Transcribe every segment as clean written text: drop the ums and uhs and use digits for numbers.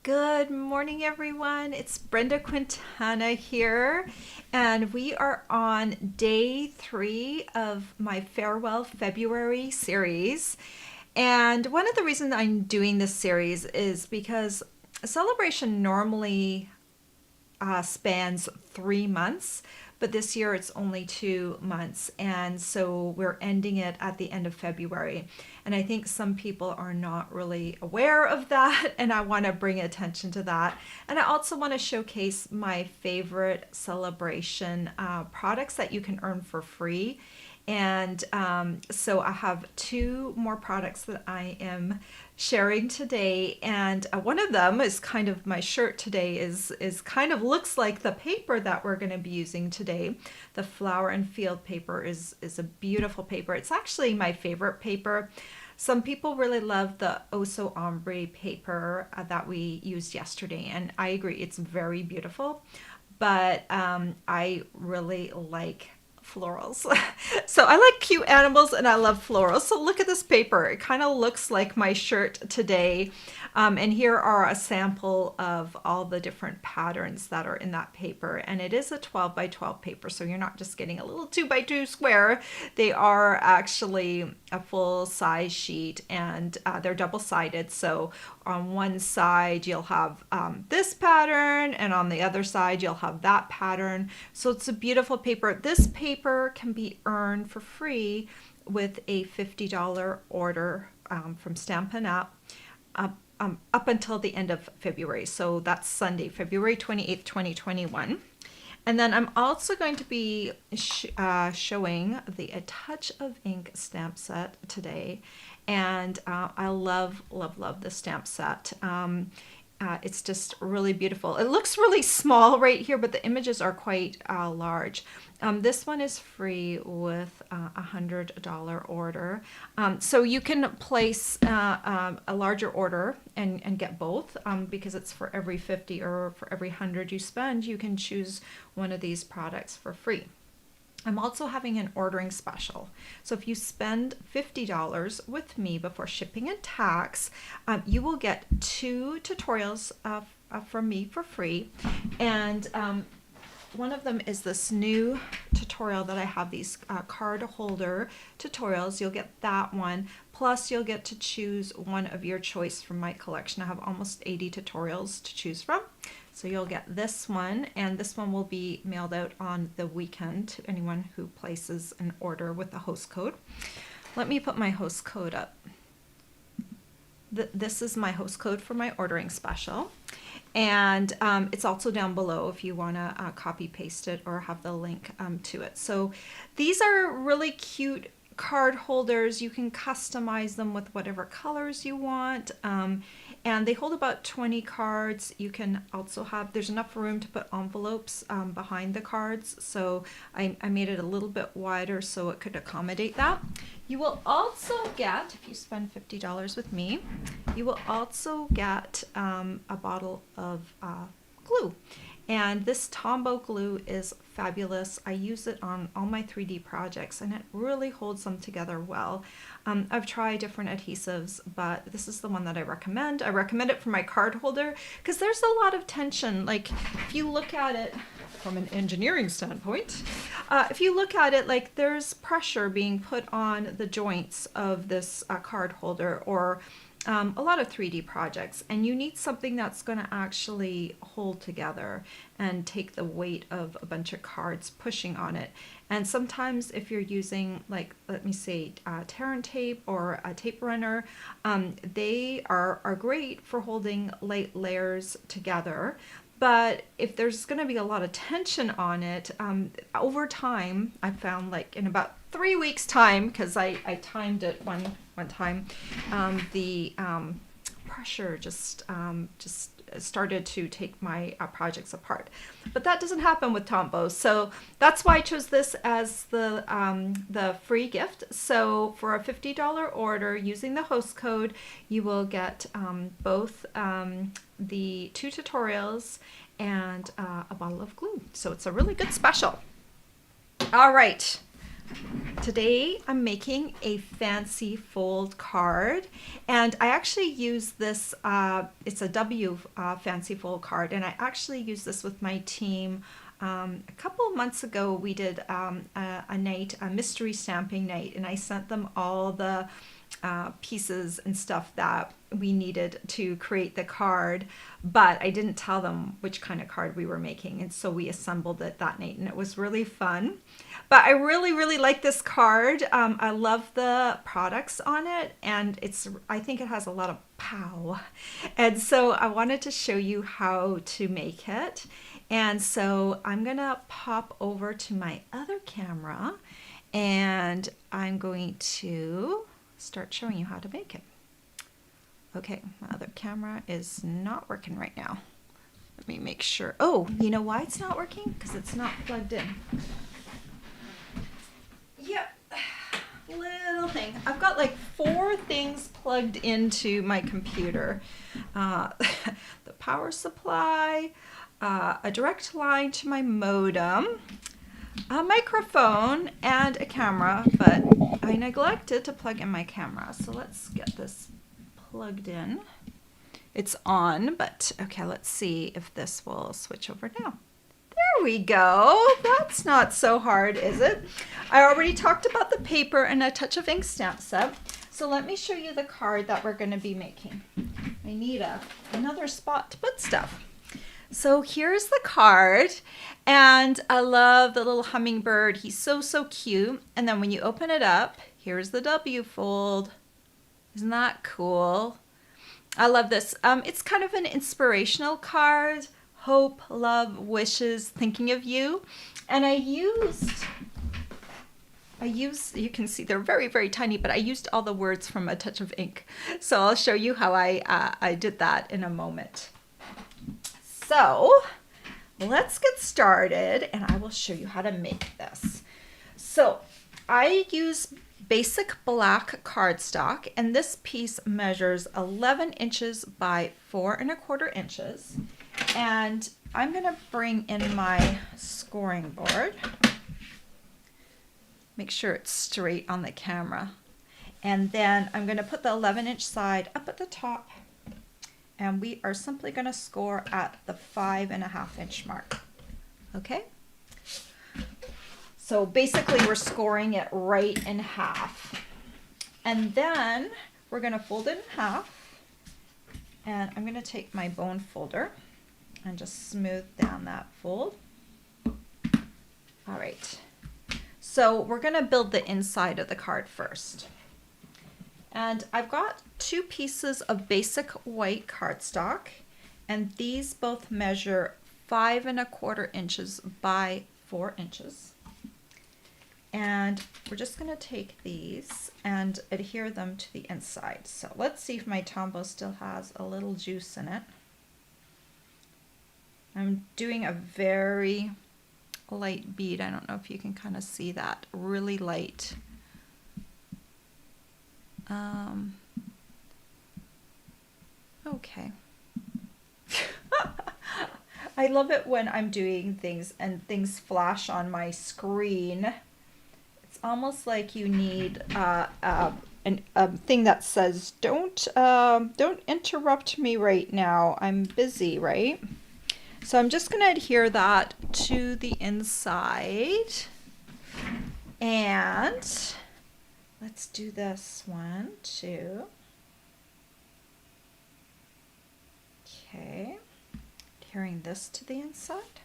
Good morning, everyone. It's Brenda Quintana here, and we are on day 3 of my Farewell February series. And one of the reasons I'm doing this series is because Celebration normally spans 3 months, but this year it's only 2 months. And so we're ending it at the end of February. And I think some people are not really aware of that. And I want to bring attention to that. And I also want to showcase my favorite celebration products that you can earn for free. And so I have 2 more products that I am sharing today, and one of them is kind of my shirt today. Is kind of looks like the paper that we're going to be using today. The Flower and Field paper is a beautiful paper. It's actually my favorite paper. Some people really love the Oso Ombre paper that we used yesterday, and I agree, it's very beautiful. But I really like florals. So I like cute animals and I love florals. So look at this paper. It kind of looks like my shirt today. And here are a sample of all the different patterns that are in that paper. And it is a 12 by 12 paper. So you're not just getting a little 2 by 2 square. They are actually a full size sheet, and they're double sided. So on one side you'll have this pattern, and on the other side you'll have that pattern. So it's a beautiful paper. This paper can be earned for free with a $50 order from Stampin' Up. Up until the end of February. So that's Sunday, February 28th, 2021. And then I'm also going to be showing the A Touch of Ink stamp set today. And I love, love, love the stamp set. It's just really beautiful. It looks really small right here, but the images are quite large. This one is free with a $100 order. So you can place a larger order and get both because it's for every 50 or for every 100 you spend, you can choose one of these products for free. I'm also having an ordering special. So if you spend $50 with me before shipping and tax, you will get 2 tutorials from me for free. And one of them is this new tutorial that I have, these card holder tutorials. You'll get that one. Plus you'll get to choose one of your choice from my collection. I have almost 80 tutorials to choose from. So you'll get this one, and this one will be mailed out on the weekend to anyone who places an order with the host code. Let me put my host code up. This is my host code for my ordering special. And it's also down below if you want to copy paste it or have the link to it. So these are really cute card holders. You can customize them with whatever colors you want. And they hold about 20 cards. You can also have, there's enough room to put envelopes behind the cards. So I made it a little bit wider so it could accommodate that. You will also get, if you spend $50 with me, you will also get a bottle of glue. And this Tombow glue is fabulous. I use it on all my 3D projects, and it really holds them together well. I've tried different adhesives, but this is the one that I recommend. I recommend it for my card holder because there's a lot of tension. Like if you look at it from an engineering standpoint, if you look at it, like there's pressure being put on the joints of this card holder, or a lot of 3D projects, and you need something that's going to actually hold together and take the weight of a bunch of cards pushing on it. And sometimes if you're using, like, let me say, tear and tape or a tape runner, they are great for holding light layers together. But if there's going to be a lot of tension on it, over time, I found, like in about 3 weeks time, because I timed it one time, the pressure just started to take my projects apart. But that doesn't happen with Tombow, so that's why I chose this as the free gift. So for a $50 order using the host code, you will get both the 2 tutorials and a bottle of glue. So it's a really good special. All right, Today I'm making a fancy fold card, and I actually use this, it's a W fancy fold card, and I actually use this with my team. A couple of months ago we did a night, a mystery stamping night, and I sent them all the pieces and stuff that we needed to create the card, but I didn't tell them which kind of card we were making, and so we assembled it that night, and it was really fun. But I really like this card. I love the products on it, and I think it has a lot of pow, and so I wanted to show you how to make it. And so I'm gonna pop over to my other camera, and I'm going to start showing you how to make it. Okay, my other camera is not working right now. Let me make sure. Oh, you know why it's not working? Because it's not plugged in. Yep, little thing. I've got like 4 things plugged into my computer. The power supply, a direct line to my modem, a microphone, and a camera, but I neglected to plug in my camera. So let's get this plugged in. It's on, but okay, let's see if this will switch over now. There we go. That's not so hard, is it? I already talked about the paper and a touch of ink stamp set. So let me show you the card that we're going to be making. I need another spot to put stuff. So here's the card, and I love the little hummingbird. He's so cute. And then when you open it up, here's the W fold. Isn't that cool? I love this. It's kind of an inspirational card. Hope, love, wishes, thinking of you. And I used, you can see they're very tiny, but I used all the words from a touch of ink. So I'll show you how I did that in a moment. So let's get started, and I will show you how to make this. So I use basic black cardstock, and this piece measures 11 inches by 4¼ inches. And I'm going to bring in my scoring board. Make sure it's straight on the camera. And then I'm going to put the 11-inch side up at the top. And we are simply going to score at the 5½ inch mark. Okay? So basically we're scoring it right in half. And then we're going to fold it in half. And I'm going to take my bone folder and just smooth down that fold. All right. So we're going to build the inside of the card first. And I've got 2 pieces of basic white cardstock, and these both measure 5¼ inches by 4 inches. And we're just going to take these and adhere them to the inside. So let's see if my Tombow still has a little juice in it. I'm doing a very light bead. I don't know if you can kind of see that. Really light. Okay. I love it when I'm doing things and things flash on my screen. It's almost like you need a thing that says, don't interrupt me right now. I'm busy, right? So I'm just going to adhere that to the inside. And let's do this 1, 2. Okay. Adhering this to the inside.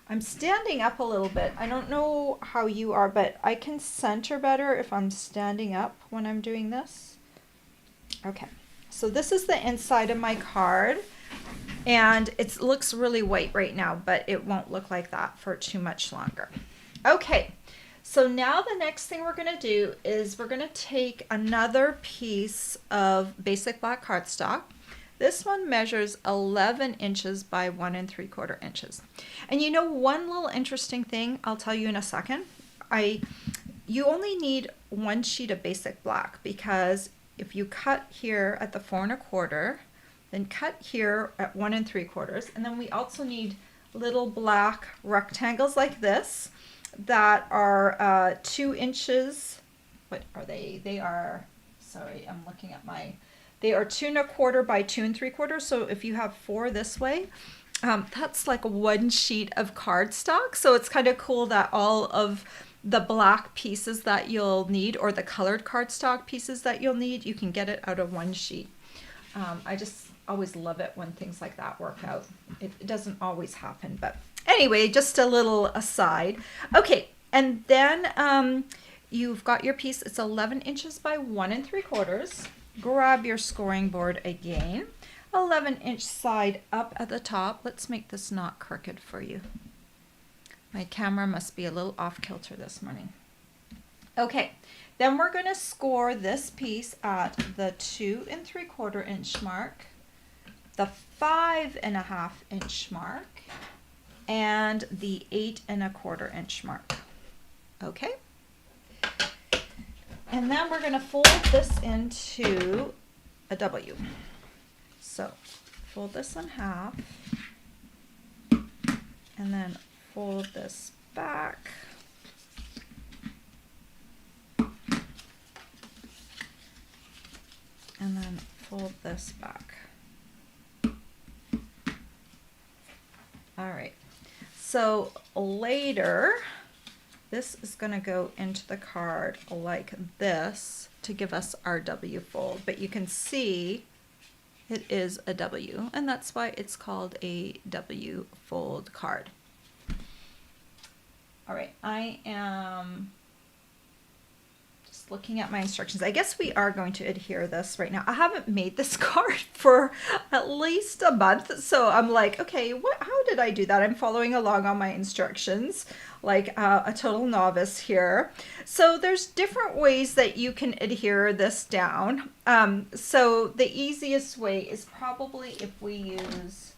I'm standing up a little bit. I don't know how you are, but I can center better if I'm standing up when I'm doing this. Okay. So this is the inside of my card. And it looks really white right now, but it won't look like that for too much longer. Okay, so now the next thing we're going to do is we're going to take another piece of basic black cardstock. This one measures 11 inches by 1¾ inches. And you know, one little interesting thing I'll tell you in a second. You only need 1 sheet of basic black, because if you cut here at the 4¼ then cut here at 1¾ and then we also need little black rectangles like this, that are 2 inches. What are they? They are, sorry, I'm looking at my, they are 2 1/4 by 2 3/4. So if you have 4 this way, that's like 1 sheet of cardstock. So it's kind of cool that all of the black pieces that you'll need, or the colored cardstock pieces that you'll need, you can get it out of 1 sheet. I just always love it when things like that work out. It doesn't always happen, but anyway, just a little aside. Okay, and then you've got your piece. It's 11 inches by 1 3/4. Grab your scoring board again. 11-inch side up at the top. Let's make this not crooked for you. My camera must be a little off kilter this morning. Okay, then we're going to score this piece at the 2 3/4 inch mark, the 5 1/2 inch mark, and the 8 1/4 inch mark. Okay, and then we're going to fold this into a W. So fold this in half, and then fold this back. And then fold this back. All right, so later, this is going to go into the card like this to give us our W fold, but you can see it is a W, and that's why it's called a W fold card. All right, I am just looking at my instructions. I guess we are going to adhere this right now. I haven't made this card for at least a month, so I'm like, okay, how did I do that? I'm following along on my instructions like a total novice here. So there's different ways that you can adhere this down. So the easiest way is probably if we use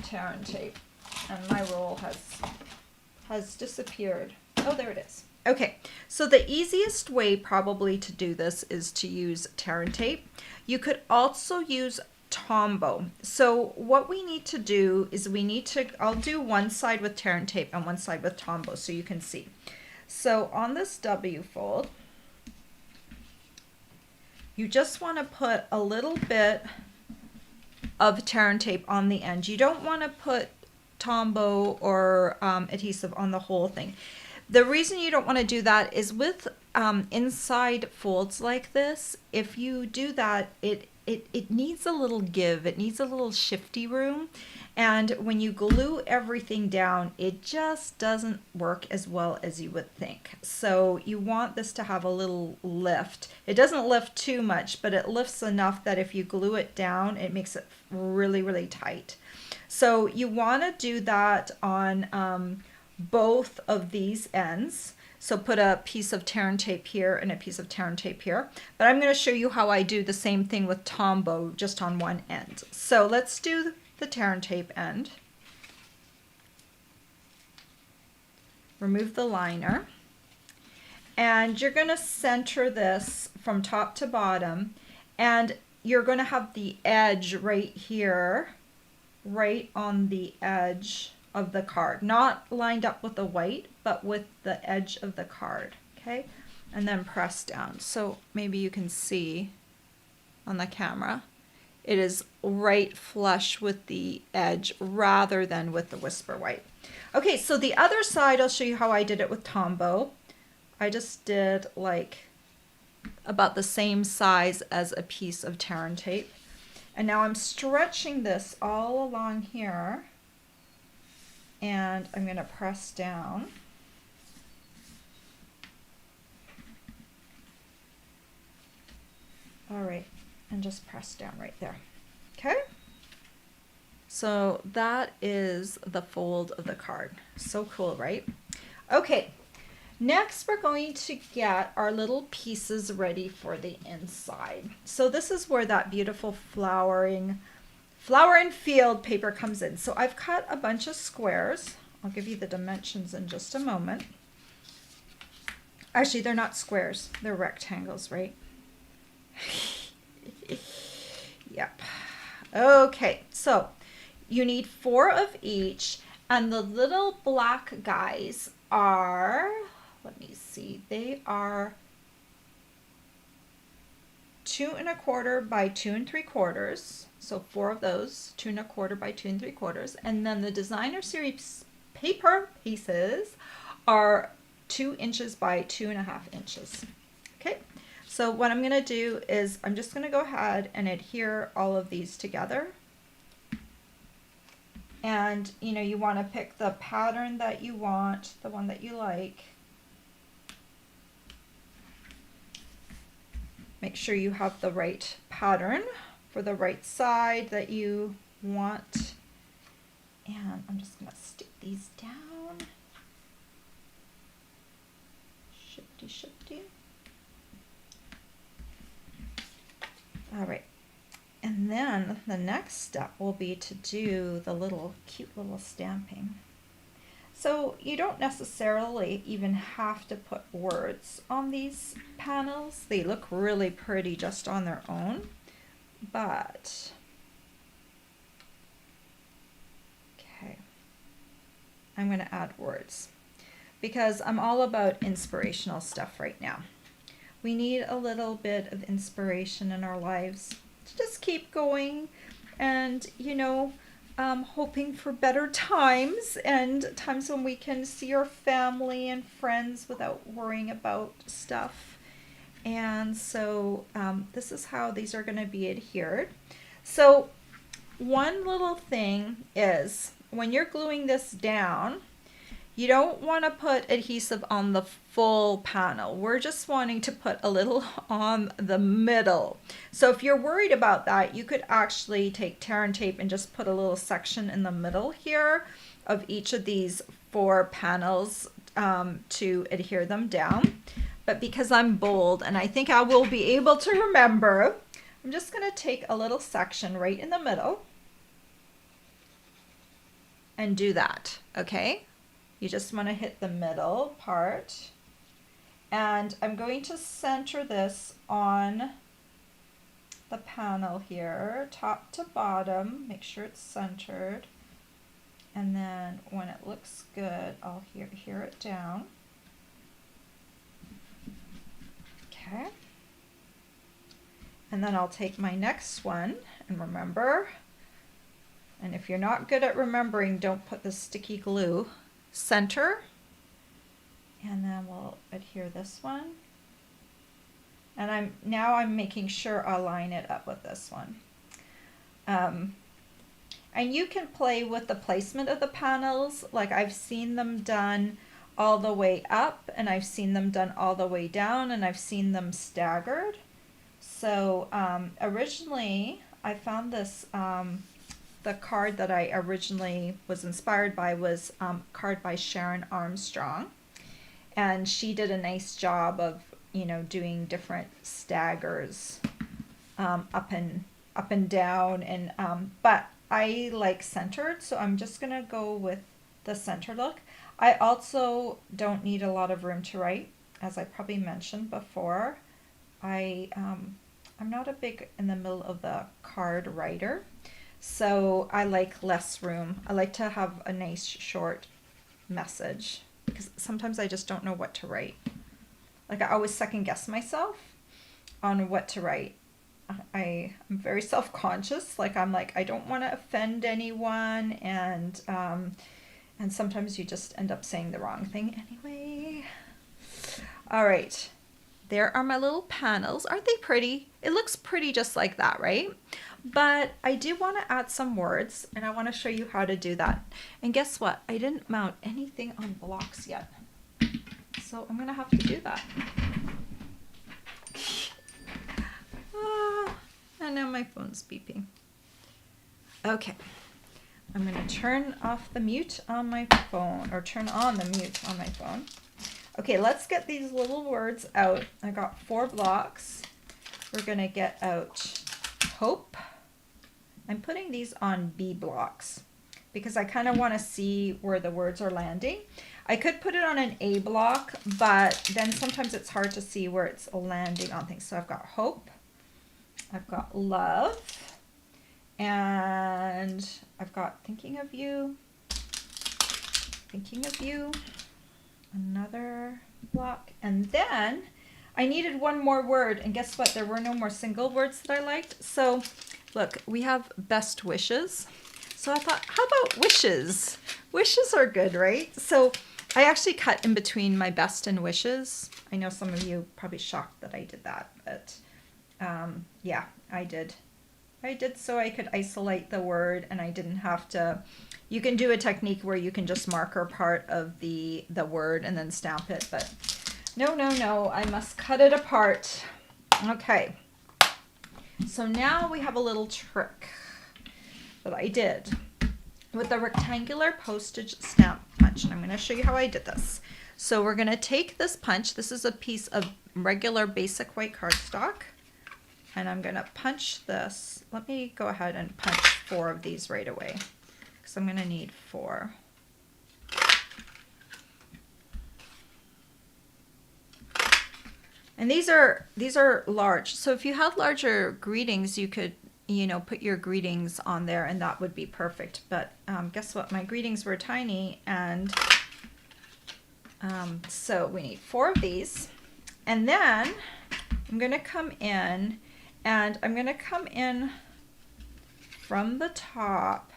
tear and tape, and my roll has disappeared. Oh, there it is. Okay, so the easiest way probably to do this is to use tear and tape. You could also use Tombow. So what we need to do is I'll do one side with tear and tape and one side with Tombow so you can see. So on this W fold, you just want to put a little bit of tear and tape on the end. You don't want to put Tombow or adhesive on the whole thing. The reason you don't want to do that is with inside folds like this, if you do that, it needs a little give. It needs a little shifty room. And when you glue everything down, it just doesn't work as well as you would think. So you want this to have a little lift. It doesn't lift too much, but it lifts enough that if you glue it down, it makes it really, really tight. So you want to do that on both of these ends. So put a piece of tear and tape here and a piece of tear and tape here. But I'm going to show you how I do the same thing with Tombow just on one end. So let's do the tear and tape end. Remove the liner. And you're going to center this from top to bottom. And you're going to have the edge right here, right on the edge of the card, not lined up with the white, but with the edge of the card, okay? And then press down. So maybe you can see on the camera, it is right flush with the edge rather than with the whisper white. Okay, so the other side, I'll show you how I did it with Tombow. I just did like about the same size as a piece of tear and tape. And now I'm stretching this all along here, and I'm going to press down. All right, and just press down right there. Okay? So that is the fold of the card. So cool, right? Okay, next we're going to get our little pieces ready for the inside. So this is where that beautiful flower and field paper comes in. So I've cut a bunch of squares. I'll give you the dimensions in just a moment. Actually, they're not squares, they're rectangles, right? Yep. Okay, so you need 4 of each, and the little black guys are, let me see, they are 2¼ by 2¾ so 4 of those, 2¼ by 2¾ and then the designer series paper pieces are 2 inches by 2½ inches. Okay, so what I'm going to do is I'm just going to go ahead and adhere all of these together. And you know, you want to pick the pattern that you want, the one that you like. Make sure you have the right pattern for the right side that you want. And I'm just going to stick these down. Shifty, shifty. All right. And then the next step will be to do the cute little stamping. So you don't necessarily even have to put words on these panels. They look really pretty just on their own, but okay, I'm going to add words because I'm all about inspirational stuff right now. We need a little bit of inspiration in our lives to just keep going and, you know, hoping for better times and times when we can see our family and friends without worrying about stuff. And so this is how these are going to be adhered. So one little thing is when you're gluing this down, you don't want to put adhesive on the full panel. We're just wanting to put a little on the middle. So if you're worried about that, you could actually take tear and tape and just put a little section in the middle here of each of these 4 panels to adhere them down. But because I'm bold and I think I will be able to remember, I'm just going to take a little section right in the middle and do that, okay? You just want to hit the middle part. And I'm going to center this on the panel here, top to bottom. Make sure it's centered. And then when it looks good, I'll adhere it down. Okay. And then I'll take my next one and remember. And if you're not good at remembering, don't put the sticky glue. Center, and then we'll adhere this one, and I'm making sure I line it up with this one. And you can play with the placement of the panels. Like I've seen them done all the way up, and I've seen them done all the way down, and I've seen them staggered. So originally I found this the card that I originally was inspired by was a card by Sharon Armstrong, and she did a nice job of, you know, doing different staggers up and down, and but I like centered, so I'm just gonna go with the center look. I also don't need a lot of room to write, as I probably mentioned before. I'm not a big in the middle of the card writer. So I like less room. I like to have a nice short message because sometimes I just don't know what to write. Like I always second guess myself on what to write. I'm very self-conscious. Like I'm like, I don't want to offend anyone, and sometimes you just end up saying the wrong thing anyway. All right. There are my little panels. Aren't they pretty? It looks pretty just like that, right? But I do want to add some words, and I want to show you how to do that. And guess what? I didn't mount anything on blocks yet. So I'm going to have to do that. And now my phone's beeping. Okay. I'm going to turn off the mute on my phone, or turn on the mute on my phone. Okay, let's get these little words out. I got 4 blocks. We're going to get out hope. I'm putting these on B blocks because I kind of want to see where the words are landing. I could put it on an A block, but then sometimes it's hard to see where it's landing on things. So I've got hope, I've got love, and I've got thinking of you, another block. And then I needed one more word, and guess what? There were no more single words that I liked. So look, we have best wishes. So I thought, how about wishes? Wishes are good, right? So I actually cut in between my best and wishes. I know some of you probably shocked that I did that, but yeah, I did. I did so I could isolate the word and I didn't have to. You can do a technique where you can just marker part of the word and then stamp it, but no, I must cut it apart. Okay, so now we have a little trick that I did with a rectangular postage stamp punch, and I'm going to show you how I did this. So we're going to take this punch. This is a piece of regular basic white cardstock, and I'm going to punch this. Let me go ahead and punch 4 of these right away because I'm going to need 4. And these are large. So if you had larger greetings, you could, you know, put your greetings on there and that would be perfect. But guess what? My greetings were tiny, and so we need 4 of these. And then I'm going to come in, and I'm going to come in from the top.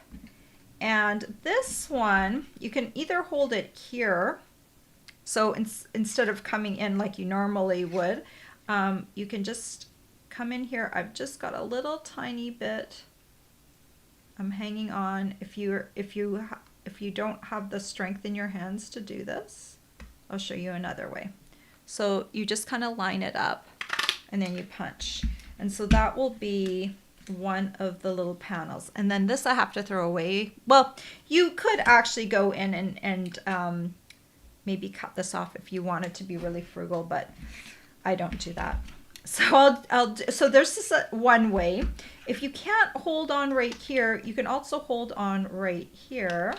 And this one, you can either hold it here. So instead of coming in like you normally would, you can just come in here. I've just got a little tiny bit. I'm hanging on. If you don't have the strength in your hands to do this, I'll show you another way. So you just kind of line it up and then you punch. And so that will be one of the little panels. And then this I have to throw away. Well, you could actually go in and maybe cut this off if you wanted to be really frugal, but I don't do that. So so there's this one way. If you can't hold on right here, you can also hold on right here.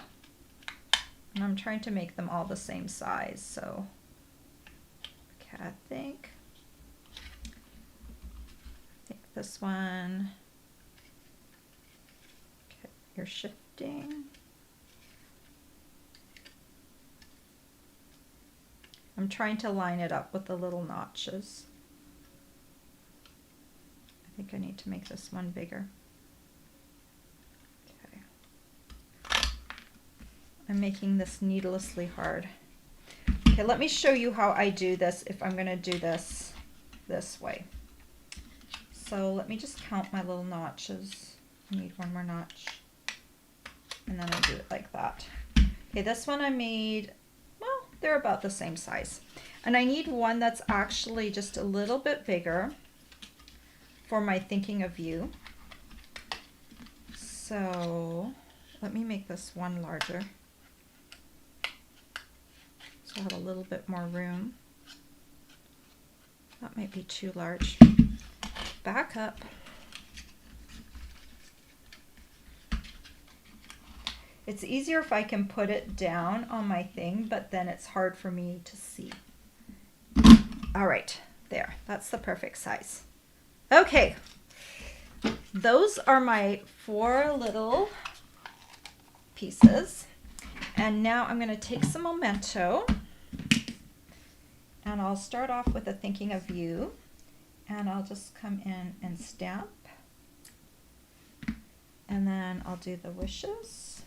And I'm trying to make them all the same size. So okay, I think this one. Okay, you're shifting. I'm trying to line it up with the little notches. I think I need to make this one bigger. Okay. I'm making this needlessly hard. Okay, let me show you how I do this if I'm going to do this way. So let me just count my little notches. I need one more notch. And then I do it like that. Okay, this one I made, well, they're about the same size. And I need one that's actually just a little bit bigger for my thinking of you. So let me make this one larger. So I have a little bit more room. That might be too large. Back up. It's easier if I can put it down on my thing, but then it's hard for me to see. All right, there, that's the perfect size. Okay, those are my 4 little pieces. And now I'm going to take some Memento, and I'll start off with a thinking of you, and I'll just come in and stamp. And then I'll do the wishes.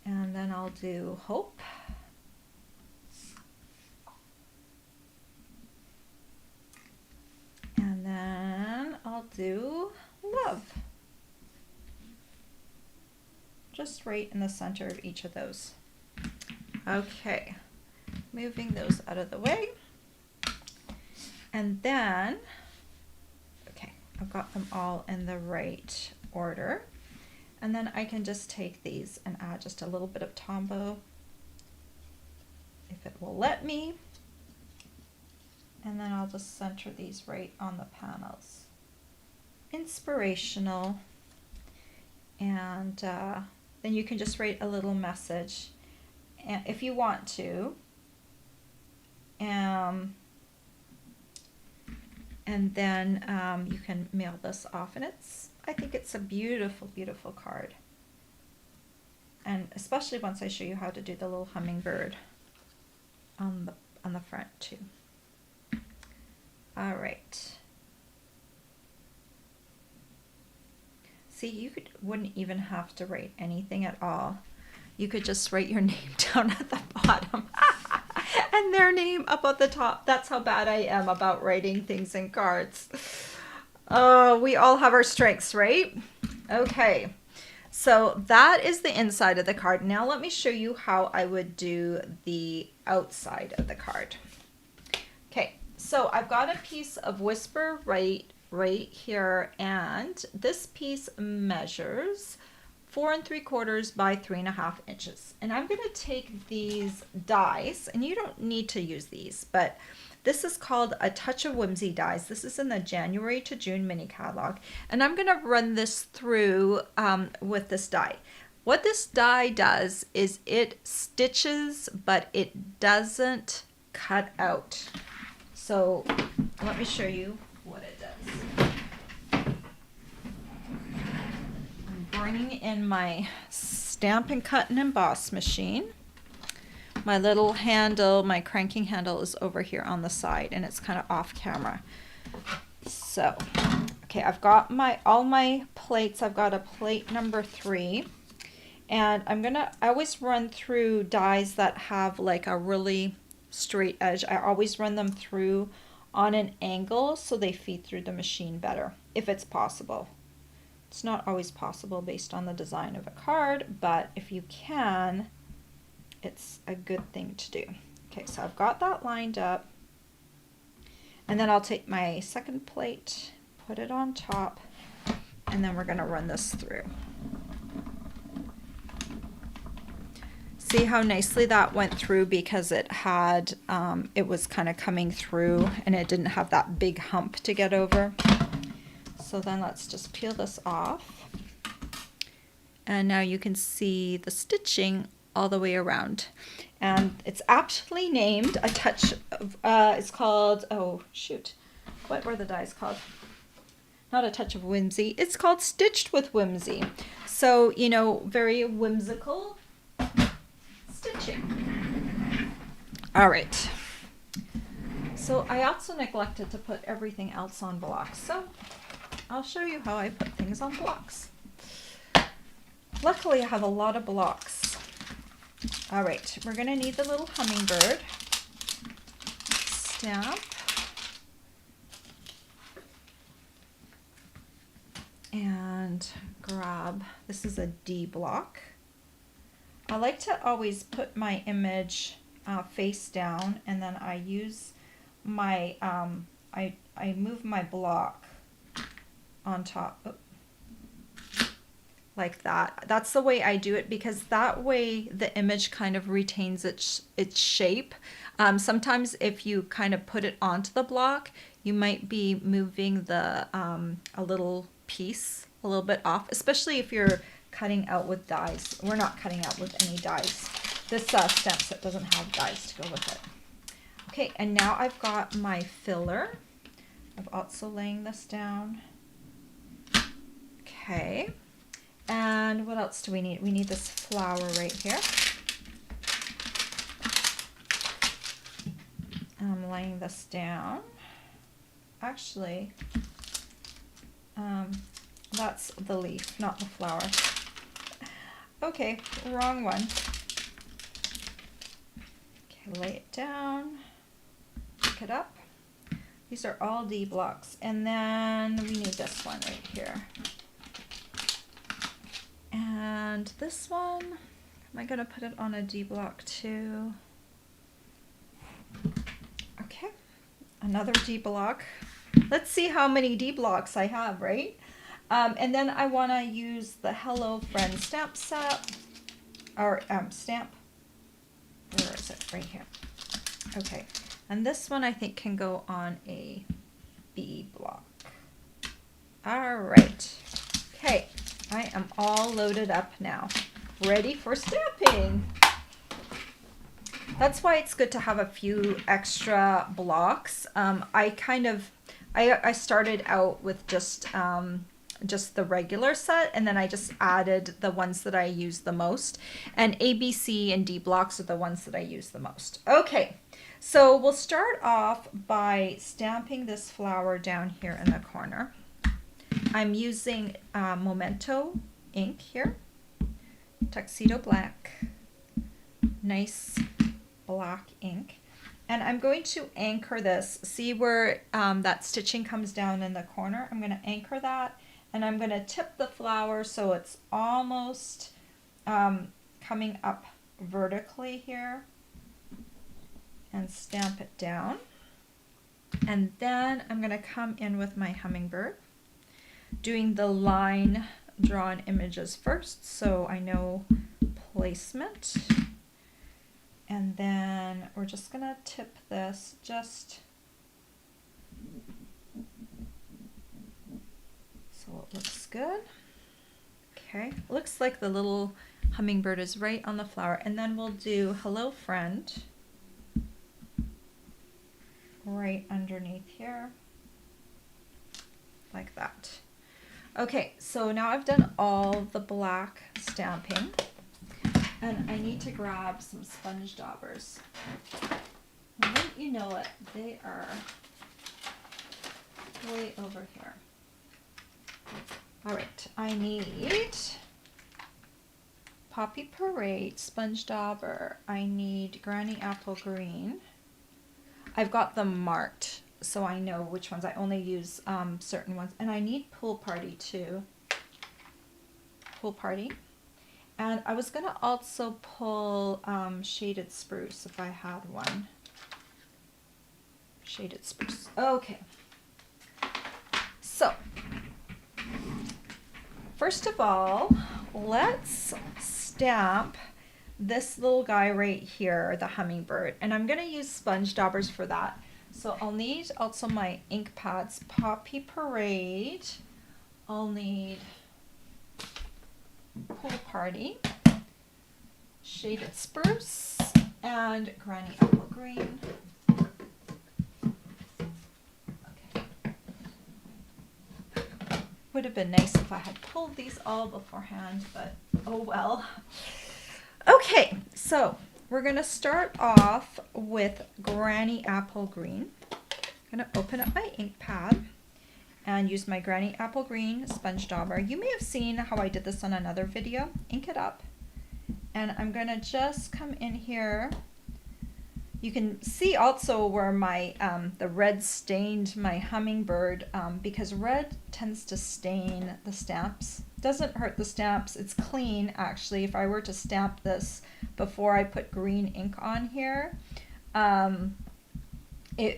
And then I'll do hope. And then I'll do love. Just right in the center of each of those. Okay, moving those out of the way. And then, okay, I've got them all in the right order. And then I can just take these and add just a little bit of Tombow, if it will let me. And then I'll just center these right on the panels. Inspirational. And then you can just write a little message if you want to. And then you can mail this off, and I think it's a beautiful, beautiful card. And especially once I show you how to do the little hummingbird on the front too. All right. See, you wouldn't even have to write anything at all. You could just write your name down at the bottom and their name up at the top. That's how bad I am about writing things in cards. Oh, we all have our strengths, right? Okay, so that is the inside of the card. Now let me show you how I would do the outside of the card. Okay, so I've got a piece of Whisper right here, and this piece measures 4 3/4 by 3.5 inches. And I'm going to take these dies, and you don't need to use these, but this is called A Touch of Whimsy dies. This is in the January to June mini catalog, and I'm going to run this through with this die. What this die does is it stitches, but it doesn't cut out. So let me show you what it does. I'm bringing in my Stampin' Cut and Emboss machine. My little handle, my cranking handle is over here on the side, and it's kind of off camera. So, okay, I've got all my plates. I've got a plate number 3, and I always run through dies that have like a really straight edge. I always run them through on an angle so they feed through the machine better, if it's possible. It's not always possible based on the design of a card, but if you can, it's a good thing to do. Okay, so I've got that lined up, and then I'll take my second plate, put it on top, and then we're going to run this through. See how nicely that went through, because it had it was kind of coming through and it didn't have that big hump to get over. So then let's just peel this off, and now you can see the stitching all the way around, and it's aptly named A Touch of it's called, oh shoot, what were the dies called? Not A Touch of Whimsy, it's called Stitched with Whimsy. So, you know, very whimsical stitching. All right, so I also neglected to put everything else on blocks, so I'll show you how I put things on blocks. Luckily I have a lot of blocks. All right, we're going to need the little hummingbird stamp, and grab, this is a D block. I like to always put my image face down, and then I use my, I move my block on top. Like that. That's the way I do it, because that way the image kind of retains its shape. Sometimes if you kind of put it onto the block, you might be moving the a little piece a little bit off, especially if you're cutting out with dies. We're not cutting out with any dies. This stamp set doesn't have dies to go with it. Okay, and now I've got my filler. I'm also laying this down. Okay. And what else do we need? We need this flower right here. And I'm laying this down. Actually, that's the leaf, not the flower. Okay, wrong one. Okay, lay it down, pick it up. These are all D blocks. And then we need this one right here. And this one, am I going to put it on a D block too? Okay, another D block. Let's see how many D blocks I have, right? And then I want to use the Hello Friend stamp set, or stamp. Where is it? Right here. Okay, and this one I think can go on a B block. All right. Okay. I am all loaded up now, ready for stamping. That's why it's good to have a few extra blocks. I started out with just just the regular set, and then I just added the ones that I use the most, and A, B, C, and D blocks are the ones that I use the most. Okay, so we'll start off by stamping this flower down here in the corner. I'm using Memento ink here, Tuxedo Black, nice black ink. And I'm going to anchor this. See where that stitching comes down in the corner? I'm going to anchor that, and I'm going to tip the flower so it's almost coming up vertically here, and stamp it down. And then I'm going to come in with my hummingbird, doing the line drawn images first so I know placement. And then we're just going to tip this just so it looks good. Okay, looks like the little hummingbird is right on the flower. And then we'll do Hello Friend right underneath here, like that. Okay, so now I've done all the black stamping, and I need to grab some sponge daubers. And wouldn't you know it, they are way over here. All right, I need Poppy Parade, sponge dauber. I need Granny Apple Green. I've got them marked so I know which ones. I only use certain ones. And I need Pool Party too. Pool Party. And I was going to also pull Shaded Spruce if I had one. Shaded Spruce. Okay. So, first of all, let's stamp this little guy right here, the hummingbird. And I'm going to use sponge daubers for that. So I'll need also my ink pads, Poppy Parade. I'll need Pool Party, Shaded Spruce, and Granny Apple Green. Okay. Would have been nice if I had pulled these all beforehand, but oh well. Okay, so we're going to start off with Granny Apple Green. I'm going to open up my ink pad and use my Granny Apple Green sponge dauber. You may have seen how I did this on another video. Ink it up. And I'm going to just come in here. You can see also where my the red stained my hummingbird because red tends to stain the stamps. Doesn't hurt the stamps. It's clean actually. If I were to stamp this before I put green ink on here,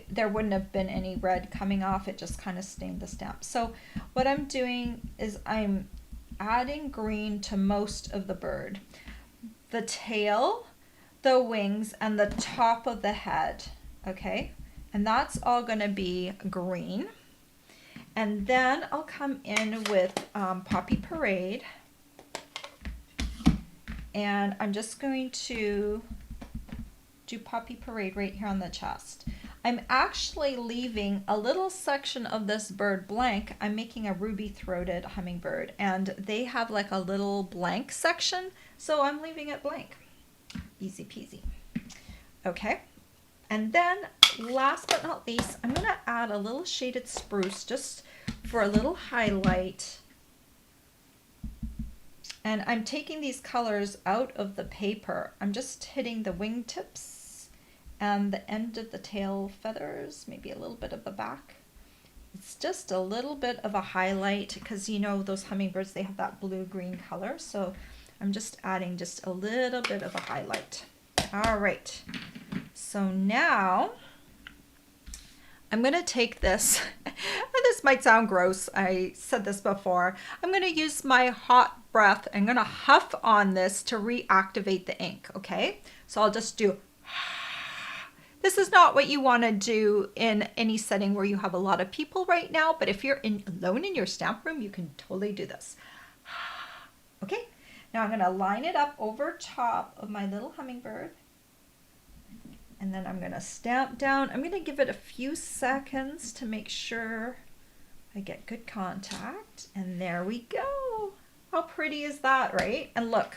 there wouldn't have been any red coming off. It just kind of stained the stamp. So what I'm doing is I'm adding green to most of the bird. The tail, the wings, and the top of the head, okay? And that's all going to be green. And then I'll come in with Poppy Parade. And I'm just going to do Poppy Parade right here on the chest. I'm actually leaving a little section of this bird blank. I'm making a ruby-throated hummingbird, and they have like a little blank section, so I'm leaving it blank. Easy peasy. Okay, and then last but not least, I'm going to add a little Shaded Spruce just for a little highlight. And I'm taking these colors out of the paper. I'm just hitting the wingtips and the end of the tail feathers, maybe a little bit of the back. It's just a little bit of a highlight because you know those hummingbirds, they have that blue-green color. So I'm just adding just a little bit of a highlight. All right, so now I'm going to take this, and this might sound gross, I said this before, I'm going to use my hot breath. I'm going to huff on this to reactivate the ink, okay? So I'll just do, this is not what you want to do in any setting where you have a lot of people right now, but if you're alone in your stamp room, you can totally do this. Okay, now I'm going to line it up over top of my little hummingbird. And then I'm going to stamp down. I'm going to give it a few seconds to make sure I get good contact, and there we go. How pretty is that, right? And look,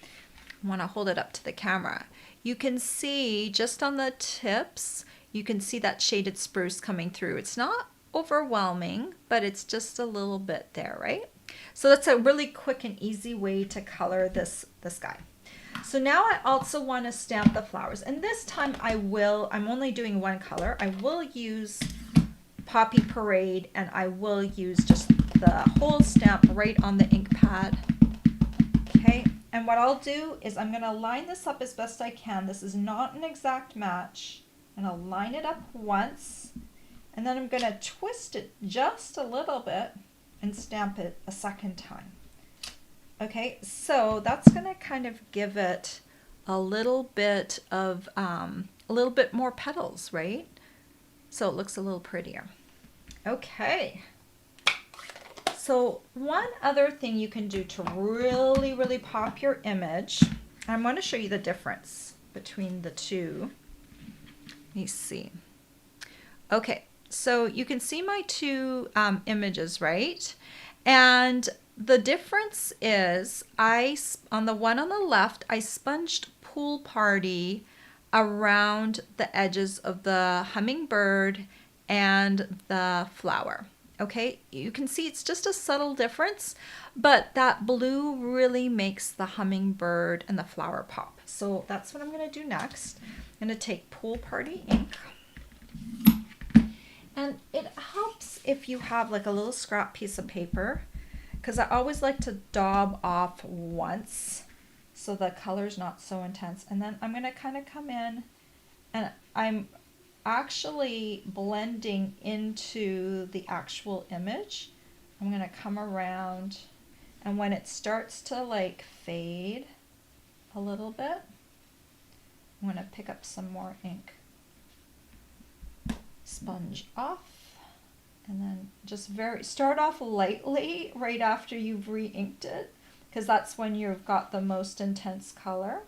I want to hold it up to the camera. You can see just on the tips, you can see that shaded spruce coming through. It's not overwhelming, but it's just a little bit there, right? So that's a really quick and easy way to color this guy. So now I also want to stamp the flowers, and this time I'm only doing one color. I will use Poppy Parade, and I will use just the whole stamp right on the ink pad. Okay, and what I'll do is I'm going to line this up as best I can. This is not an exact match, and I'll line it up once, and then I'm going to twist it just a little bit and stamp it a second time. Okay, so that's going to kind of give it a little bit of a little bit more petals, right? So it looks a little prettier. Okay. So one other thing you can do to really, really pop your image, I'm going to show you the difference between the two. Let me see. Okay, so you can see my two images, right? And the difference is on the one on the left, I sponged Pool Party around the edges of the hummingbird and the flower. Okay, you can see it's just a subtle difference, but that blue really makes the hummingbird and the flower pop. So that's what I'm going to do next. I'm going to take Pool Party ink. And it helps if you have like a little scrap piece of paper, because I always like to daub off once so the color's not so intense. And then I'm going to kind of come in, and I'm actually blending into the actual image. I'm going to come around, and when it starts to like fade a little bit, I'm going to pick up some more ink, sponge off, and then just start off lightly right after you've re-inked it, because that's when you've got the most intense color.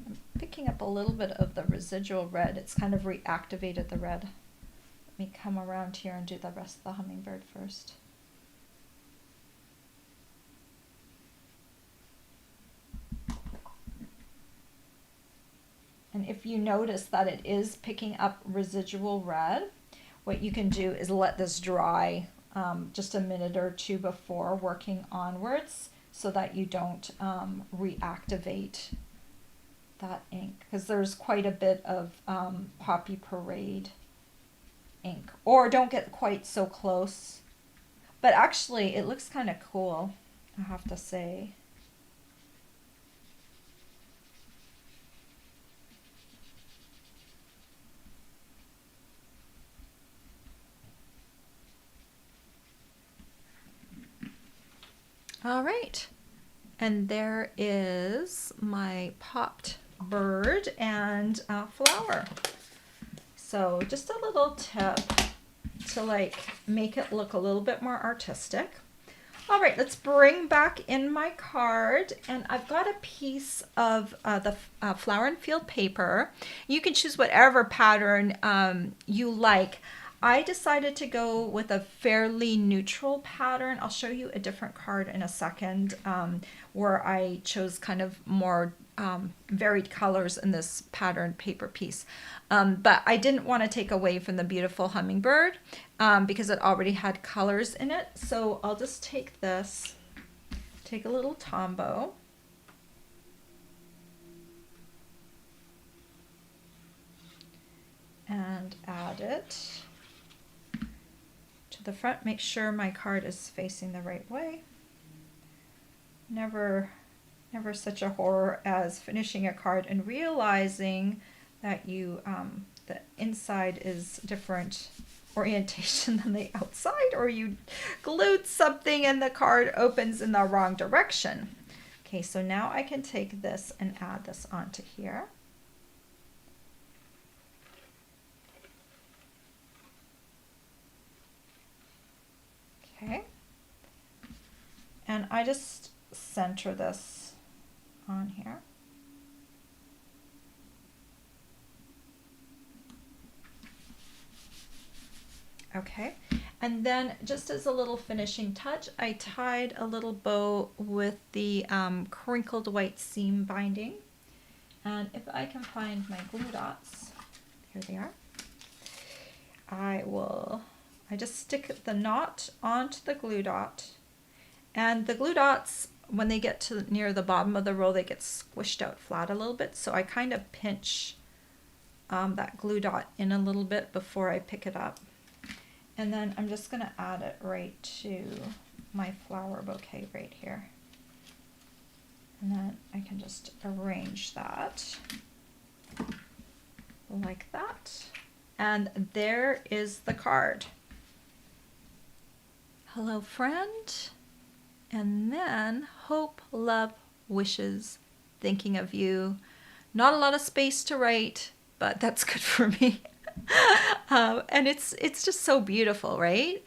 I'm picking up a little bit of the residual red. It's kind of reactivated the red. Let me come around here and do the rest of the hummingbird first. And if you notice that it is picking up residual red, what you can do is let this dry just a minute or two before working onwards, so that you don't reactivate that ink, because there's quite a bit of Poppy Parade ink. Or don't get quite so close. But actually, it looks kind of cool, I have to say. All right, and there is my popped bird and flower. So just a little tip to like make it look a little bit more artistic. All right, let's bring back in my card, and I've got a piece of the flower and field paper. You can choose whatever pattern you like. I decided to go with a fairly neutral pattern. I'll show you a different card in a second where I chose kind of more varied colors in this pattern paper piece. But I didn't want to take away from the beautiful hummingbird because it already had colors in it. So I'll just take this, take a little Tombow. And add it to the front. Make sure my card is facing the right way. Never such a horror as finishing a card and realizing that you the inside is different orientation than the outside, or you glued something and the card opens in the wrong direction. Okay, so now I can take this and add this onto here. Okay, and I just center this on here. Okay, And then just as a little finishing touch, I tied a little bow with the crinkled white seam binding. And if I can find my glue dots, here they are. I just stick the knot onto the glue dot. And the glue dots, when they get to near the bottom of the row, they get squished out flat a little bit. So I kind of pinch that glue dot in a little bit before I pick it up. And then I'm just going to add it right to my flower bouquet right here. And then I can just arrange that like that. And there is the card. Hello, friend. And then hope, love, wishes, thinking of you. Not a lot of space to write, but that's good for me. And it's just so beautiful, right?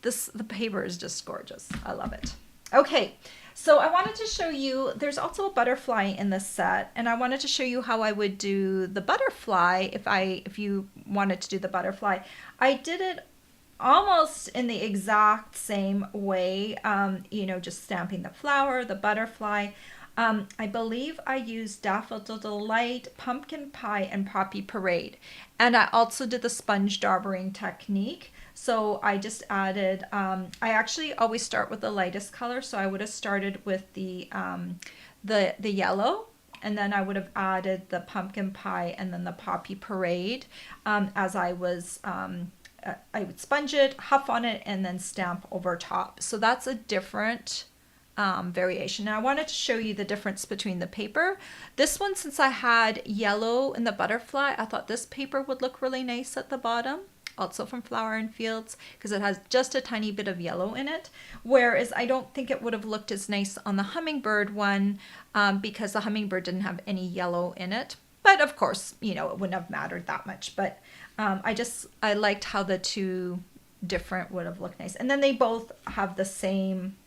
The paper is just gorgeous. I love it. Okay, so I wanted to show you, there's also a butterfly in this set, and I wanted to show you how I would do the butterfly if you wanted to do the butterfly. I did it almost in the exact same way, just stamping the flower, the butterfly. I believe I used Daffodil Delight, Pumpkin Pie, and Poppy Parade. And I also did the sponge daubering technique. So I just added, I actually always start with the lightest color. So I would have started with the yellow, and then I would have added the Pumpkin Pie and then the Poppy Parade as I was, I would sponge it, huff on it, and then stamp over top. So that's a different variation. Now I wanted to show you the difference between the paper. This one, since I had yellow in the butterfly, I thought this paper would look really nice at the bottom, also from Flower and Fields, because it has just a tiny bit of yellow in it. Whereas I don't think it would have looked as nice on the hummingbird one because the hummingbird didn't have any yellow in it. But of course, it wouldn't have mattered that much. But I liked how the two different would have looked nice. And then they both have the same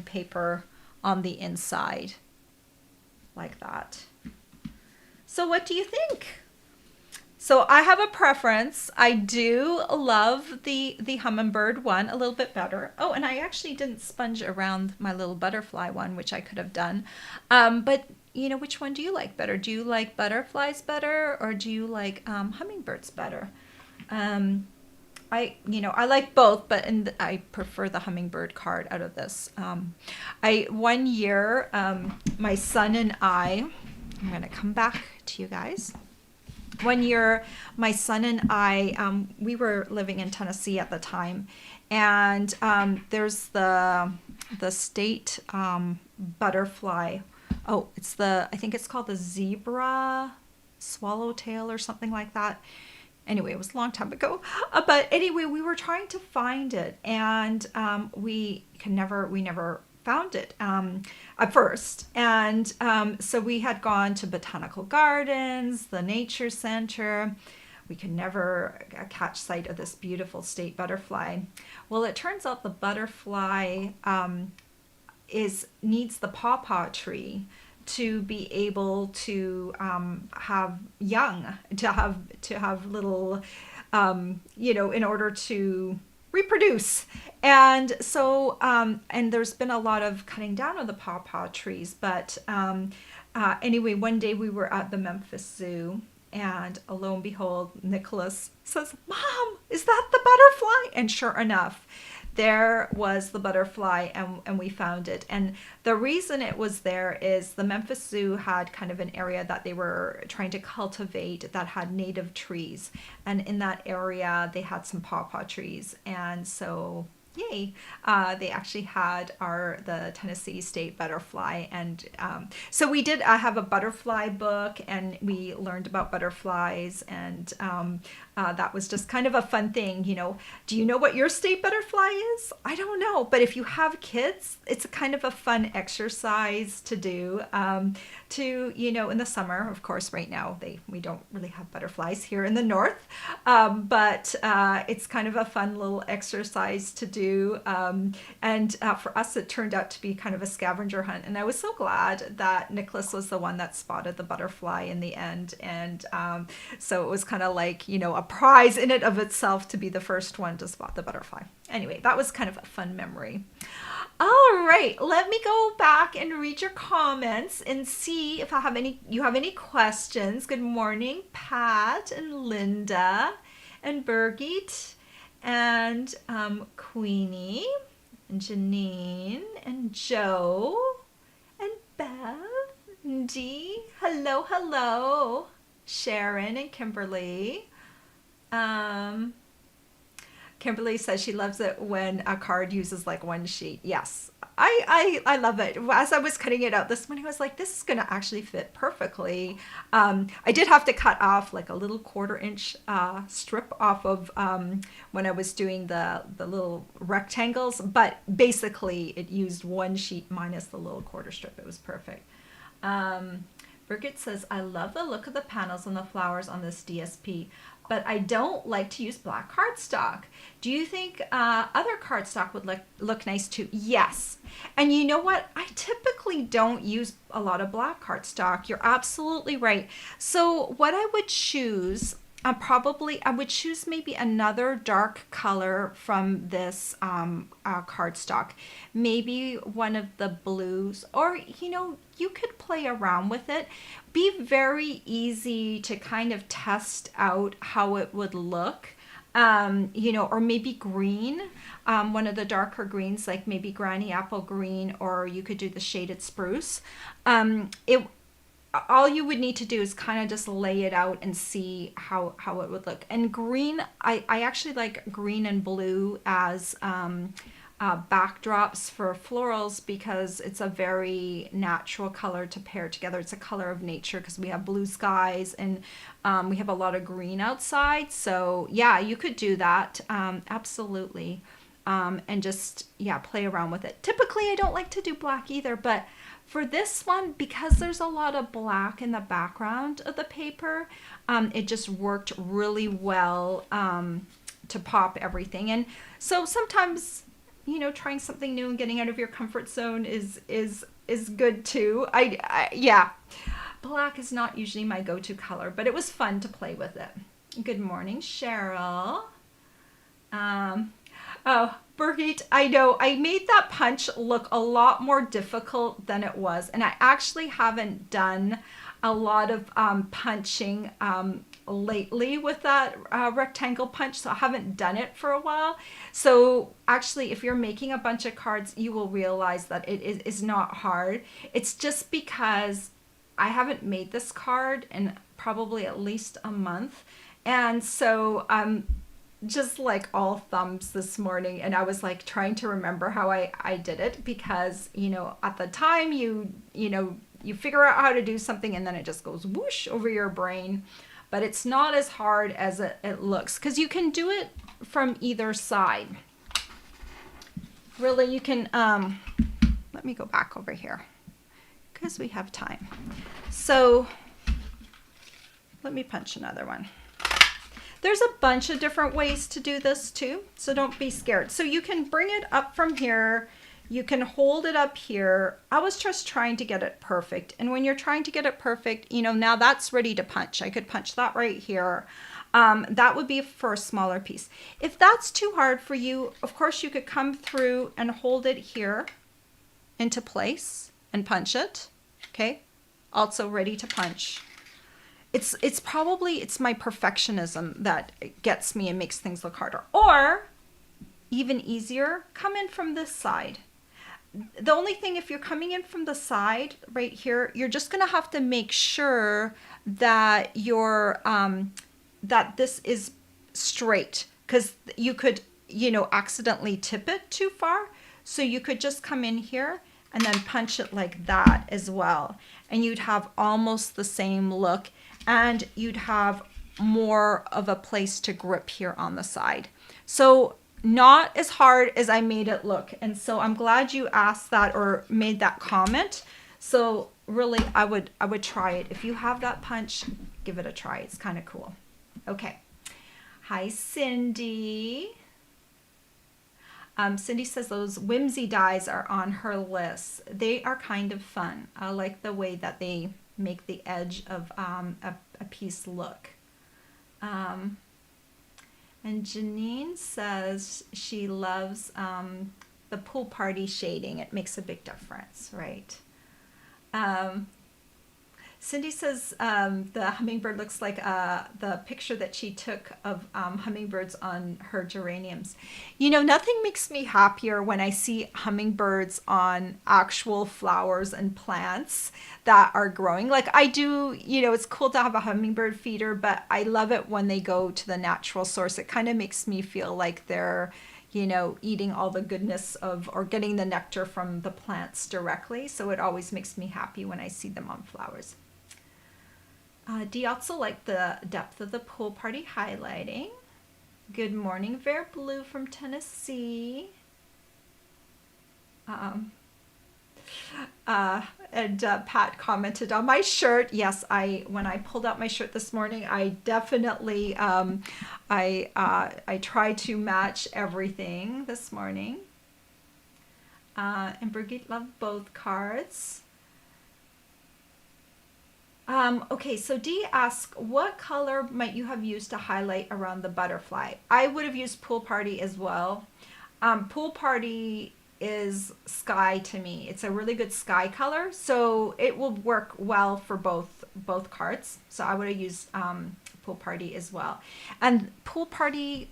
paper on the inside like that. So what do you think? So I have a preference. I do love the hummingbird one a little bit better. Oh, and I actually didn't sponge around my little butterfly one, which I could have done. But which one do you like better? Do you like butterflies better, or do you like hummingbirds better? I like both, but I prefer the hummingbird card out of this. One year, my son and I'm going to come back to you guys. One year, my son and I, we were living in Tennessee at the time, and there's the state butterfly. Oh, I think it's called the zebra swallowtail or something like that. Anyway, it was a long time ago. But anyway, we were trying to find it, and we never found it at first. And so we had gone to botanical gardens, the nature center. We could never catch sight of this beautiful state butterfly. Well, it turns out the butterfly needs the pawpaw tree to be able to have young, to have little, in order to reproduce. And so, and there's been a lot of cutting down of the pawpaw trees. But anyway, one day we were at the Memphis Zoo, and lo and behold, Nicholas says, "Mom, is that the butterfly?" And sure enough, there was the butterfly, and we found it. And the reason it was there is the Memphis Zoo had kind of an area that they were trying to cultivate that had native trees. And in that area, they had some pawpaw trees. And so, yay, they actually had the Tennessee state butterfly. And so I have a butterfly book, and we learned about butterflies, and that was just kind of a fun thing. Do you know what your state butterfly is? I don't know, but if you have kids, it's a kind of a fun exercise to do. In the summer, of course, right now we don't really have butterflies here in the north, but it's kind of a fun little exercise to do. And for us, it turned out to be kind of a scavenger hunt, and I was so glad that Nicholas was the one that spotted the butterfly in the end. And so it was kind of like a prize in it of itself to be the first one to spot the butterfly. Anyway, that was kind of a fun memory. All right, let me go back and read your comments and see if you have any questions. Good morning, Pat and Linda and Birgit and Queenie and Janine and Joe and Bev and Dee. Hello, hello. Sharon and Kimberly. Kimberly says she loves it when a card uses like one sheet. Yes, I love it. As I was cutting it out this morning, I was like, this is going to actually fit perfectly. I did have to cut off like a little 1/4 inch strip off of when I was doing the little rectangles, but basically it used one sheet minus the little 1/4 strip. It was perfect. Birgit says, I love the look of the panels and the flowers on this DSP, but I don't like to use black cardstock. Do you think other cardstock would look nice too? Yes. And you know what? I typically don't use a lot of black cardstock. You're absolutely right. So what I would choose, I would choose maybe another dark color from this cardstock. Maybe one of the blues, or you could play around with it. Be very easy to kind of test out how it would look. Or maybe green, one of the darker greens, like maybe Granny Apple Green, or you could do the shaded spruce. All you would need to do is kind of just lay it out and see how it would look. And green, I actually like green and blue as backdrops for florals because it's a very natural color to pair together. It's a color of nature because we have blue skies and we have a lot of green outside. So yeah, you could do that. Absolutely. And just, play around with it. Typically, I don't like to do black either, but for this one, because there's a lot of black in the background of the paper, it just worked really well to pop everything. And so sometimes, trying something new and getting out of your comfort zone is good too. Black is not usually my go-to color, but it was fun to play with it. Good morning, Cheryl. Oh, Birgit, I know I made that punch look a lot more difficult than it was. And I actually haven't done a lot of punching lately with that rectangle punch. So I haven't done it for a while. So actually, if you're making a bunch of cards, you will realize that it is not hard. It's just because I haven't made this card in probably at least a month. And so just like all thumbs this morning, and I was like trying to remember how I did it because at the time you figure out how to do something and then it just goes whoosh over your brain. But it's not as hard as it looks because you can do it from either side. Really, you can let me go back over here because we have time. So let me punch another one. There's a bunch of different ways to do this too, so don't be scared. So you can bring it up from here. You can hold it up here. I was just trying to get it perfect. And when you're trying to get it perfect, now that's ready to punch. I could punch that right here. That would be for a smaller piece. If that's too hard for you, of course you could come through and hold it here into place and punch it. Okay, also ready to punch. It's my perfectionism that gets me and makes things look harder. Or even easier, come in from this side. The only thing, if you're coming in from the side right here, you're just gonna have to make sure that that this is straight, because you could accidentally tip it too far. So you could just come in here and then punch it like that as well, and you'd have almost the same look. And you'd have more of a place to grip here on the side. So not as hard as I made it look. And so I'm glad you asked that or made that comment. So really, I would try it. If you have that punch, give it a try. It's kind of cool. Okay. Hi, Cindy. Cindy says those whimsy dies are on her list. They are kind of fun. I like the way that they make the edge of a piece look. And Janine says she loves the pool party shading. It makes a big difference, right? Um, Cindy says the hummingbird looks like the picture that she took of hummingbirds on her geraniums. You know, nothing makes me happier when I see hummingbirds on actual flowers and plants that are growing. Like I do, you know, it's cool to have a hummingbird feeder, but I love it when they go to the natural source. It kind of makes me feel like they're, you know, eating all the goodness of or getting the nectar from the plants directly. So it always makes me happy when I see them on flowers. Dee also liked the depth of the pool party highlighting. Good morning, Ver Blue from Tennessee. And Pat commented on my shirt. Yes, when I pulled out my shirt this morning, I definitely I tried to match everything this morning. And Brigitte loved both cards. Okay, so Dee asked, what color might you have used to highlight around the butterfly? I would have used Pool Party as well. Pool Party is sky to me. It's a really good sky color, so it will work well for both cards. So I would have used Pool Party as well. And Pool Party,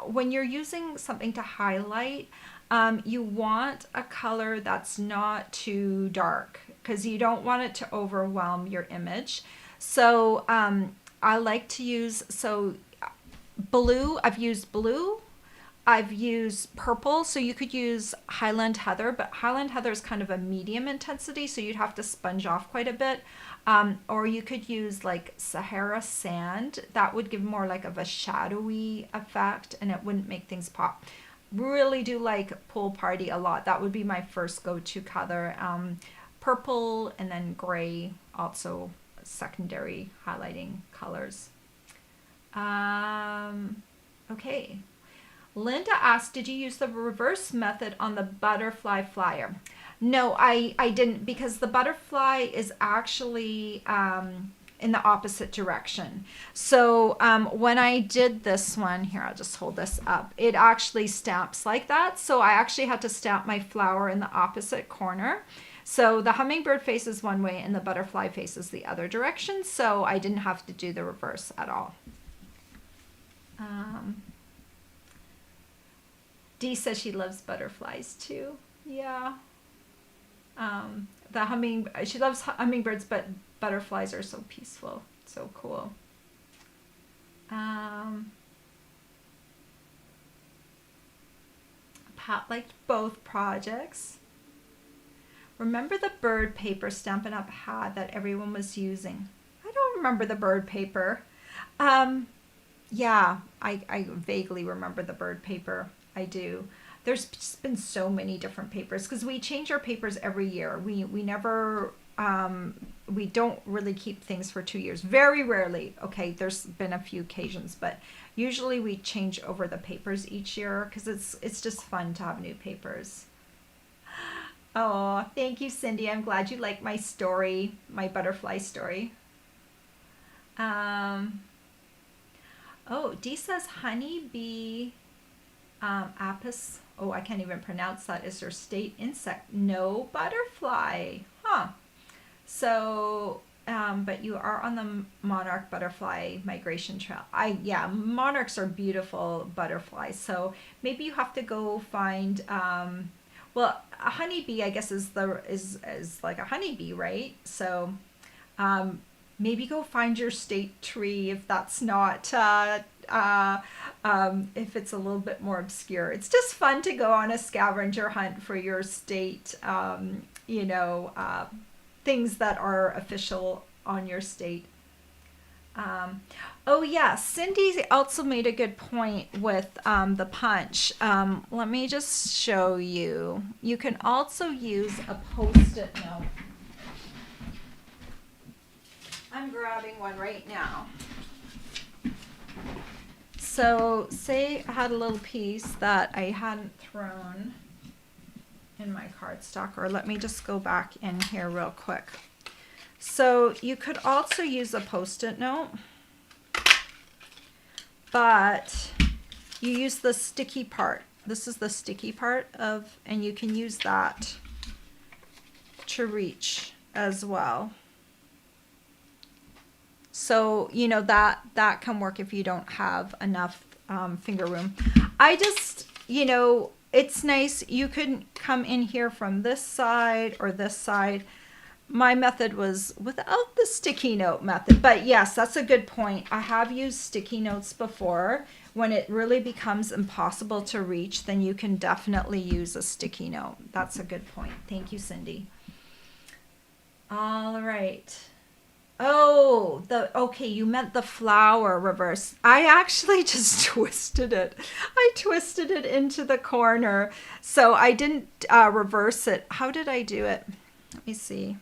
when you're using something to highlight, you want a color that's not too dark because you don't want it to overwhelm your image. So I like to use, blue, I've used blue, I've used purple, so you could use Highland Heather, but Highland Heather is kind of a medium intensity, so you'd have to sponge off quite a bit. Or you could use like Sahara Sand. That would give more like of a shadowy effect and it wouldn't make things pop. Really do like Pool Party a lot. That would be my first go-to color. Purple and then gray, also secondary highlighting colors. Okay. Linda asked, did you use the reverse method on the butterfly flyer? No, I didn't, because the butterfly is actually in the opposite direction. So when I did this one, here, I'll just hold this up. It actually stamps like that. So I actually had to stamp my flower in the opposite corner. So the hummingbird faces one way and the butterfly faces the other direction. So I didn't have to do the reverse at all. Dee says she loves butterflies too. Yeah. She loves hummingbirds, but butterflies are so peaceful, so cool. Pat liked both projects. Remember the bird paper Stampin' Up had that everyone was using? I don't remember the bird paper. Yeah, I vaguely remember the bird paper. I do. There's just been so many different papers because we change our papers every year. We never, we don't really keep things for 2 years. Very rarely. Okay, there's been a few occasions, but usually we change over the papers each year because it's just fun to have new papers. Oh, thank you, Cindy. I'm glad you like my story, my butterfly story. Oh, Dee says honeybee apis. Oh, I can't even pronounce that. Is their state insect? No butterfly. Huh. So, but you are on the monarch butterfly migration trail. Yeah, monarchs are beautiful butterflies. So maybe you have to go find. Well, a honeybee, I guess, is like a honeybee, right? So, maybe go find your state tree if that's not, if it's a little bit more obscure. It's just fun to go on a scavenger hunt for your state, things that are official on your state. Oh yeah, Cindy also made a good point with the punch. Let me just show you. You can also use a Post-it note. I'm grabbing one right now. So say I had a little piece that I hadn't thrown in my cardstock, or let me just go back in here real quick. So you could also use a Post-it note, but you use the sticky part. This is the sticky part of, and you can use that to reach as well. So, you know, that can work if you don't have enough finger room. I just, you know, it's nice. You could come in here from this side or this side. My method was without the sticky note method, but yes, that's a good point. I have used sticky notes before. When it really becomes impossible to reach, then you can definitely use a sticky note. That's a good point. Thank you, Cindy. All right. Oh, okay, you meant the flower reverse. I actually just twisted it. I twisted it into the corner. So I didn't reverse it. How did I do it? Let me see.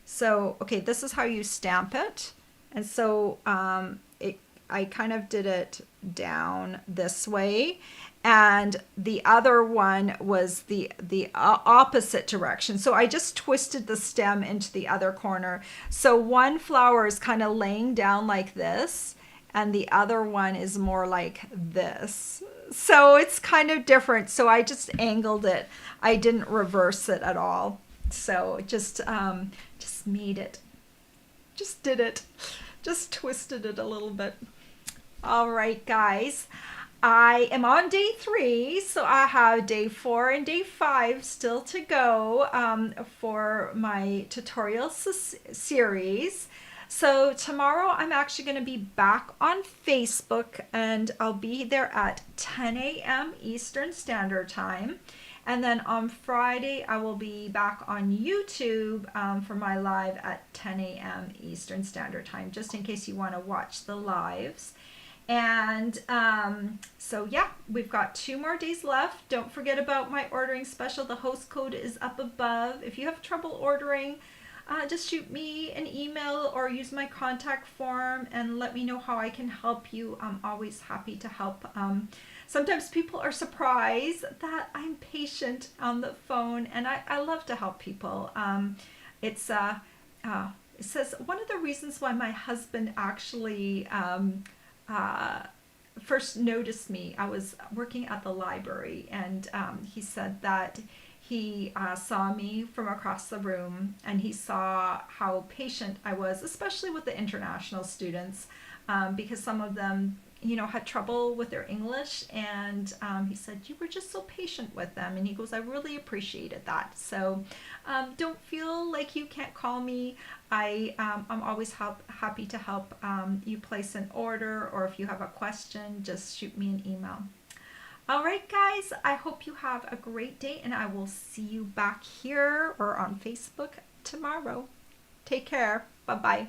So, okay, this is how you stamp it. And so I kind of did it down this way. And the other one was the opposite direction. So I just twisted the stem into the other corner. So one flower is kind of laying down like this, and the other one is more like this. So it's kind of different. So I just angled it. I didn't reverse it at all. So just made it. Just did it. Just twisted it a little bit. All right, guys. I am on day 3, so I have day 4 and day 5 still to go for my tutorial series. So tomorrow I'm actually going to be back on Facebook, and I'll be there at 10 a.m. Eastern Standard Time. And then on Friday, I will be back on YouTube for my live at 10 a.m. Eastern Standard Time, just in case you want to watch the lives. And so yeah, we've got 2 more days left. Don't forget about my ordering special. The host code is up above. If you have trouble ordering, just shoot me an email or use my contact form and let me know how I can help you. I'm always happy to help. Sometimes people are surprised that I'm patient on the phone, and I love to help people. It says one of the reasons why my husband actually first noticed me, I was working at the library, and he said that he saw me from across the room, and he saw how patient I was, especially with the international students, because some of them, you know, had trouble with their English, and he said, you were just so patient with them, and he goes, I really appreciated that. So don't feel like you can't call me. I'm always happy to help you place an order, or if you have a question, just shoot me an email. All right, guys, I hope you have a great day, and I will see you back here or on Facebook tomorrow. Take care. Bye-bye.